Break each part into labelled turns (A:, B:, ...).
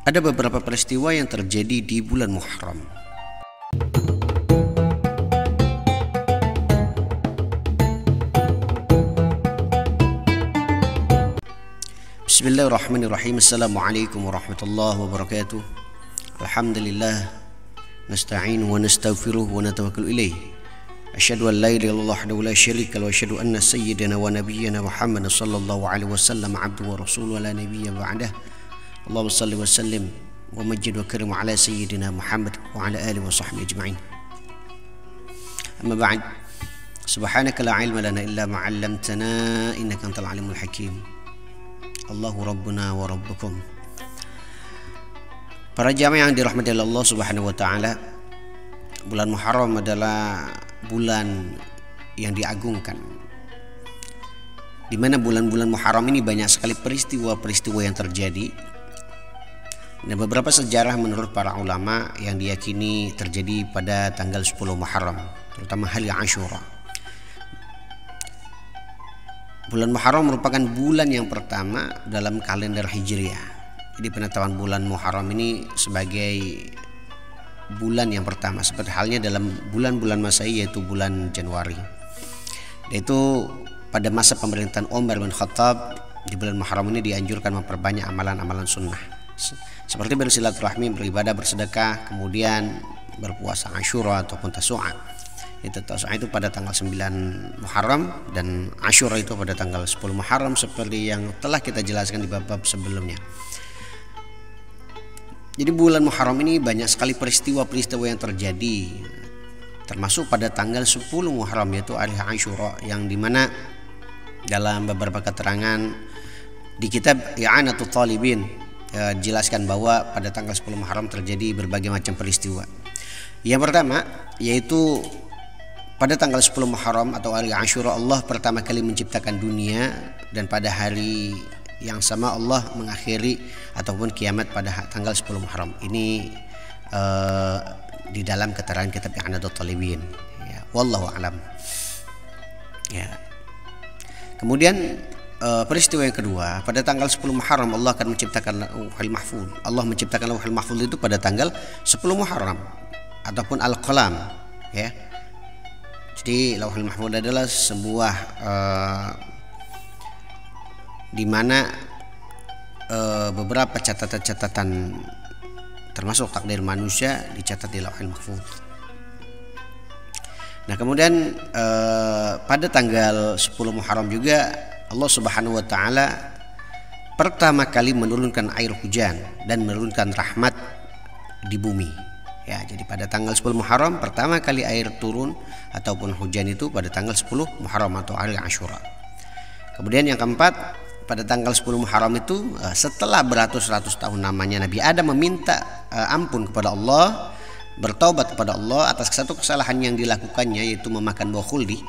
A: Ada beberapa peristiwa yang terjadi di bulan Muharram. Bismillahirrahmanirrahim. Assalamualaikum warahmatullahi wabarakatuh. Alhamdulillah, nasta'inu wa nastaghfiruh wa natawakkalu ilaih. Asyhadu an la ilaha illallah wahdahu la syarika lahu wa asyhadu anna sayyidana wa nabiyyana Muhammadan sallallahu alaihi wasallam abduhu wa rasuluhu la nabiyya ba'dah. Allahumma salli wa sallim wa majid wa karim ala sayyidina Muhammad wa ala alihi wa sahbihi ajma'in. Amma ba'd. Subhanaka la ilma lana illa ma 'allamtana innaka antal alimul hakim. Allahu rabbuna wa rabbukum. Para jamaah yang dirahmati Allah Subhanahu wa taala, bulan Muharram adalah bulan yang diagungkan, di mana bulan-bulan Muharram ini banyak sekali peristiwa-peristiwa yang terjadi. Dan beberapa sejarah menurut para ulama yang diyakini terjadi pada tanggal 10 Muharram, terutama hari Ashura. Bulan Muharram merupakan bulan yang pertama dalam kalender Hijriah. Jadi penetapan bulan Muharram ini sebagai bulan yang pertama, seperti halnya dalam bulan-bulan Masehi yaitu bulan Januari. Yaitu pada masa pemerintahan Umar bin Khattab, di bulan Muharram ini dianjurkan memperbanyak amalan-amalan sunnah, seperti bersilaturahmi, beribadah, bersedekah, kemudian berpuasa Asyura ataupun Tasu'a. Tasu'a itu pada tanggal 9 Muharram dan Asyura itu pada tanggal 10 Muharram, seperti yang telah kita jelaskan di bab-bab sebelumnya. Jadi bulan Muharram ini banyak sekali peristiwa-peristiwa yang terjadi, termasuk pada tanggal 10 Muharram yaitu hari Asyura, yang dimana dalam beberapa keterangan di kitab I'anatul Talibin jelaskan bahwa pada tanggal 10 Muharram terjadi berbagai macam peristiwa. Yang pertama yaitu pada tanggal 10 Muharram atau hari Asyura, Allah pertama kali menciptakan dunia, dan pada hari yang sama Allah mengakhiri ataupun kiamat pada tanggal 10 Muharram. Ini di dalam keterangan kitab I'anatul Talibin. Ya, wallahu alam. Ya. Kemudian peristiwa yang kedua, pada tanggal 10 Muharram Allah akan menciptakan Lauhul Mahfuz. Allah menciptakan Lauhul Mahfuz itu pada tanggal 10 Muharram ataupun Al-Qalam, ya. Jadi Lauhul Mahfuz adalah sebuah di mana beberapa catatan-catatan termasuk takdir manusia dicatat di Lauhul Mahfuz. Nah, kemudian pada tanggal 10 Muharram juga Allah Subhanahu wa taala pertama kali menurunkan air hujan dan menurunkan rahmat di bumi. Ya, jadi pada tanggal 10 Muharram pertama kali air turun ataupun hujan itu pada tanggal 10 Muharram atau hari Asyura. Kemudian yang keempat, pada tanggal 10 Muharram itu setelah beratus-ratus tahun namanya Nabi Adam meminta ampun kepada Allah, bertaubat kepada Allah atas satu kesalahan yang dilakukannya yaitu memakan buah khuldi.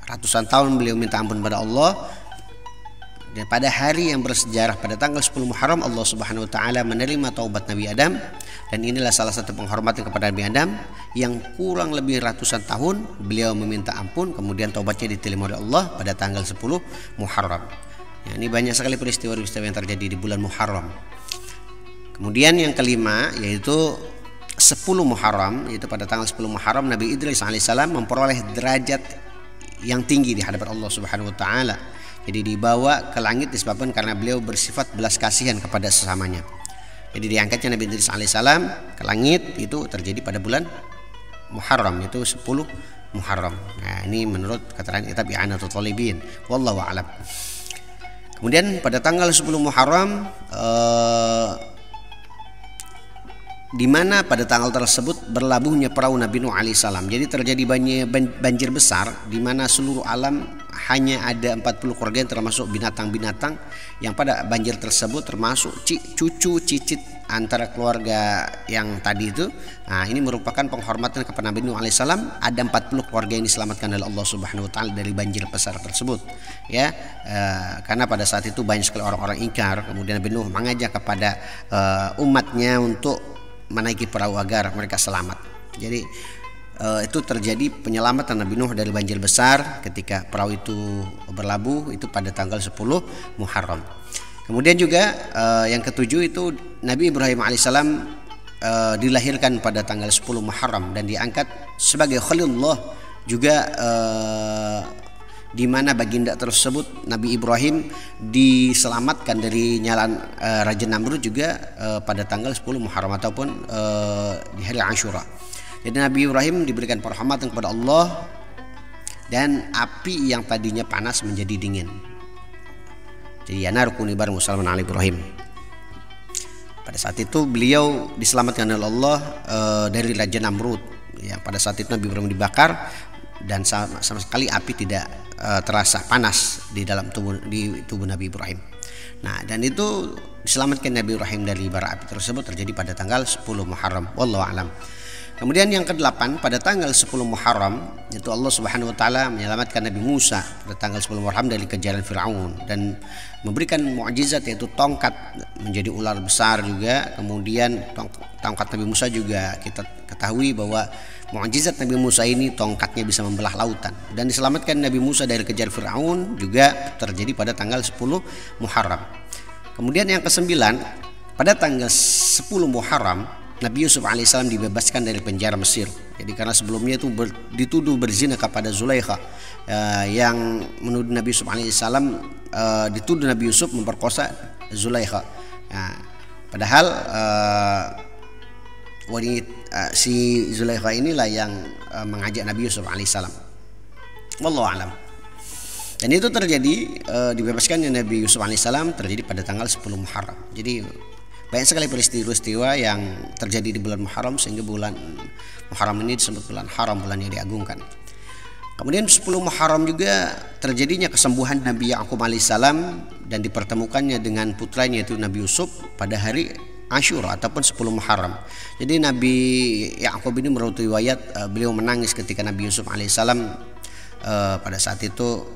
A: Ratusan tahun beliau minta ampun kepada Allah, dan pada hari yang bersejarah pada tanggal 10 Muharram Allah Subhanahu wa taala menerima taubat Nabi Adam, dan inilah salah satu penghormatan kepada Nabi Adam yang kurang lebih ratusan tahun beliau meminta ampun, kemudian taubatnya diterima oleh Allah pada tanggal 10 Muharram. Ya, ini banyak sekali peristiwa-peristiwa yang terjadi di bulan Muharram. Kemudian yang kelima yaitu 10 Muharram, yaitu pada tanggal 10 Muharram Nabi Idris alaihissalam memperoleh derajat yang tinggi di hadapan Allah Subhanahu wa taala. Jadi dibawa ke langit disebabkan karena beliau bersifat belas kasihan kepada sesamanya. Jadi diangkatnya Nabi Idris alaihissalam ke langit itu terjadi pada bulan Muharram, itu 10 Muharram. Nah, ini menurut keterangan kitab I'anatul Talibin. Wallahu a'lam. Kemudian pada tanggal 10 Muharram di mana pada tanggal tersebut berlabuhnya perahu Nabi Nuh alaihissalam. Jadi terjadi banjir besar di mana seluruh alam hanya ada 40 keluarga yang termasuk binatang-binatang yang pada banjir tersebut termasuk cucu cicit antara keluarga yang tadi itu. Nah, ini merupakan penghormatan kepada Nabi Nuh alaihissalam. Ada 40 keluarga yang diselamatkan oleh Allah Subhanahu wa taala dari banjir besar tersebut. Ya, karena pada saat itu banyak sekali orang-orang ingkar. Kemudian Nabi Nuh mengajak kepada umatnya untuk menaiki perahu agar mereka selamat. Jadi itu terjadi penyelamatan Nabi Nuh dari banjir besar ketika perahu itu berlabuh itu pada tanggal 10 Muharram. Kemudian juga yang ketujuh itu Nabi Ibrahim alaihissalam dilahirkan pada tanggal 10 Muharram dan diangkat sebagai Khalilullah juga, di mana baginda tersebut Nabi Ibrahim diselamatkan dari nyalaan Raja Namrud juga pada tanggal 10 Muharram ataupun di hari Ashura. Jadi Nabi Ibrahim diberikan penghormatan kepada Allah dan api yang tadinya panas menjadi dingin. Jadi ya narkuni bareng wassalamu ala Ibrahim. Pada saat itu beliau diselamatkan oleh Allah dari Raja Namrud. Ya, pada saat itu Nabi Ibrahim dibakar dan sama sekali api tidak terasa panas di dalam tubuh Nabi Ibrahim. Nah, dan itu diselamatkan Nabi Ibrahim dari bara api tersebut terjadi pada tanggal 10 Muharram. Wallahu a'lam. Kemudian yang ke-8 pada tanggal 10 Muharram itu Allah Subhanahu wa taala menyelamatkan Nabi Musa pada tanggal 10 Muharram dari kejaran Firaun dan memberikan mukjizat yaitu tongkat menjadi ular besar juga. Kemudian tongkat Nabi Musa juga kita ketahui bahwa mukjizat Nabi Musa ini tongkatnya bisa membelah lautan, dan diselamatkan Nabi Musa dari kejar Firaun juga terjadi pada tanggal 10 Muharram. Kemudian yang ke-9 pada tanggal 10 Muharram Nabi Yusuf alaihissalam dibebaskan dari penjara Mesir. Jadi karena sebelumnya itu dituduh berzina kepada Zulaikha, yang menuduh Nabi Yusuf alaihissalam, dituduh Nabi Yusuf memperkosa Zulaikha. Nah, padahal si Zulaikha inilah yang mengajak Nabi Yusuf alaihissalam. Wallahu a'lam. Dan itu terjadi, dibebaskannya Nabi Yusuf alaihissalam terjadi pada tanggal 10 Muharram. Jadi banyak sekali peristiwa yang terjadi di bulan Muharram sehingga bulan Muharram ini disebut bulan haram, bulan yang diagungkan. Kemudian 10 Muharram juga terjadinya kesembuhan Nabi Yakub alaihissalam dan dipertemukannya dengan putranya yaitu Nabi Yusuf pada hari Ashura ataupun 10 Muharram. Jadi Nabi Yakub ini menurut riwayat beliau menangis ketika Nabi Yusuf alaihissalam pada saat itu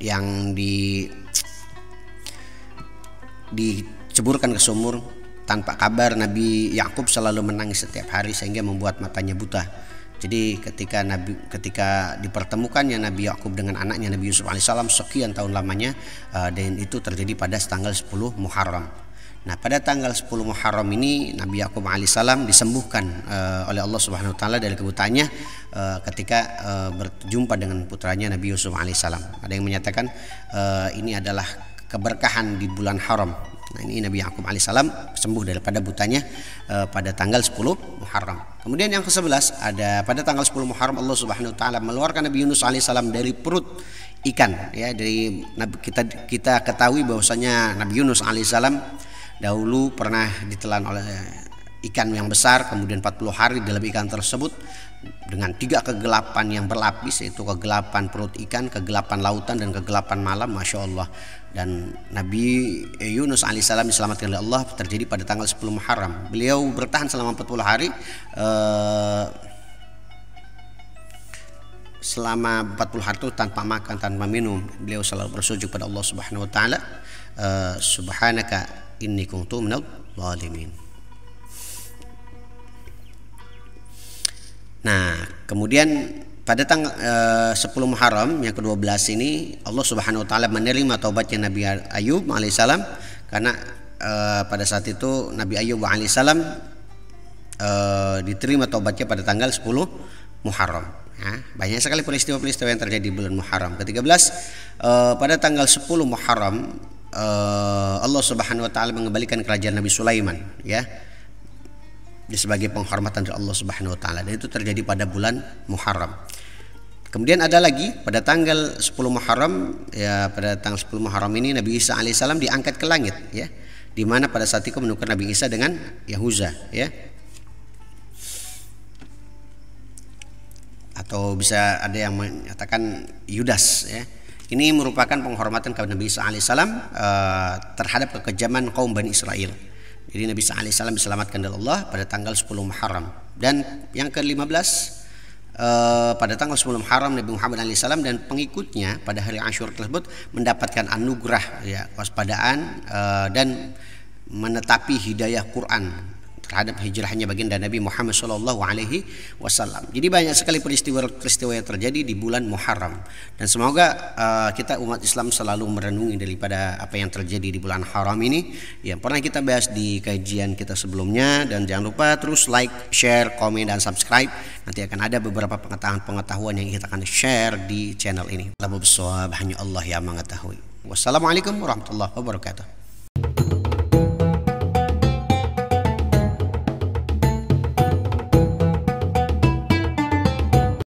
A: yang diceburkan ke sumur tanpa kabar. Nabi Yakub selalu menangis setiap hari sehingga membuat matanya buta. Jadi ketika dipertemukannya Nabi Yakub dengan anaknya Nabi Yusuf alaihissalam sekian tahun lamanya, dan itu terjadi pada tanggal 10 Muharram. Nah, pada tanggal 10 Muharram ini Nabi Yakub alaihissalam disembuhkan oleh Allah Subhanahu wa taala dari kebutaannya ketika berjumpa dengan putranya Nabi Yusuf alaihissalam. Ada yang menyatakan ini adalah keberkahan di bulan haram. Nah, ini Nabi Yakub alaihissalam sembuh daripada butanya pada tanggal 10 Muharram. Kemudian yang ke-11 ada pada tanggal 10 Muharram Allah Subhanahu wa taala mengeluarkan Nabi Yunus alaihissalam dari perut ikan. Ya, dari kita ketahui bahwasanya Nabi Yunus alaihissalam dahulu pernah ditelan oleh ikan yang besar, kemudian 40 hari dalam ikan tersebut dengan 3 kegelapan yang berlapis, yaitu kegelapan perut ikan, kegelapan lautan, dan kegelapan malam. Masya Allah. Dan Nabi Yunus alaihissalam diselamatkan oleh Allah terjadi pada tanggal 10 Muharram. Beliau bertahan selama 40 hari, selama 40 hari itu tanpa makan, tanpa minum. Beliau selalu bersujud pada Allah Subhanahu wa taala, subhanaka inni kuntu minadh dhalimin. Nah, kemudian pada tanggal 10 Muharram yang ke-12 ini Allah Subhanahu wa taala menerima taubatnya Nabi Ayub alaihissalam, karena pada saat itu Nabi Ayub alaihissalam diterima taubatnya pada tanggal 10 Muharram. Nah, banyak sekali peristiwa-peristiwa yang terjadi di bulan Muharram. Ke-13 pada tanggal 10 Muharram Allah Subhanahu wa taala mengembalikan kerajaan Nabi Sulaiman, ya, sebagai penghormatan dari Allah Subhanahu wa taala, dan itu terjadi pada bulan Muharram. Kemudian ada lagi pada tanggal 10 Muharram, ya, pada tanggal 10 Muharram ini Nabi Isa alaihissalam diangkat ke langit, ya, di mana pada saat itu menukar Nabi Isa dengan Yahuza, ya. Atau bisa ada yang menyatakan Yudas, ya. Ini merupakan penghormatan kepada Nabi Isa alaihissalam terhadap kekejaman kaum Bani Israel. Jadi Nabi Isa alaihissalam diselamatkan oleh Allah pada tanggal 10 Muharram. Dan yang ke-15 pada tanggal 10 Muharram Nabi Muhammad alaihissalam dan pengikutnya pada hari Ashura tersebut mendapatkan anugerah, ya, waspadaan dan menetapi hidayah Quran terhadap hijrahnya baginda Nabi Muhammad SAW. Jadi banyak sekali peristiwa yang terjadi di bulan Muharram, dan semoga kita umat Islam selalu merenungi daripada apa yang terjadi di bulan haram ini yang pernah kita bahas di kajian kita sebelumnya. Dan jangan lupa terus like, share, komen, dan subscribe. Nanti akan ada beberapa pengetahuan yang kita akan share di channel ini. Hanya Allah yang mengetahui. Wassalamualaikum warahmatullahi wabarakatuh.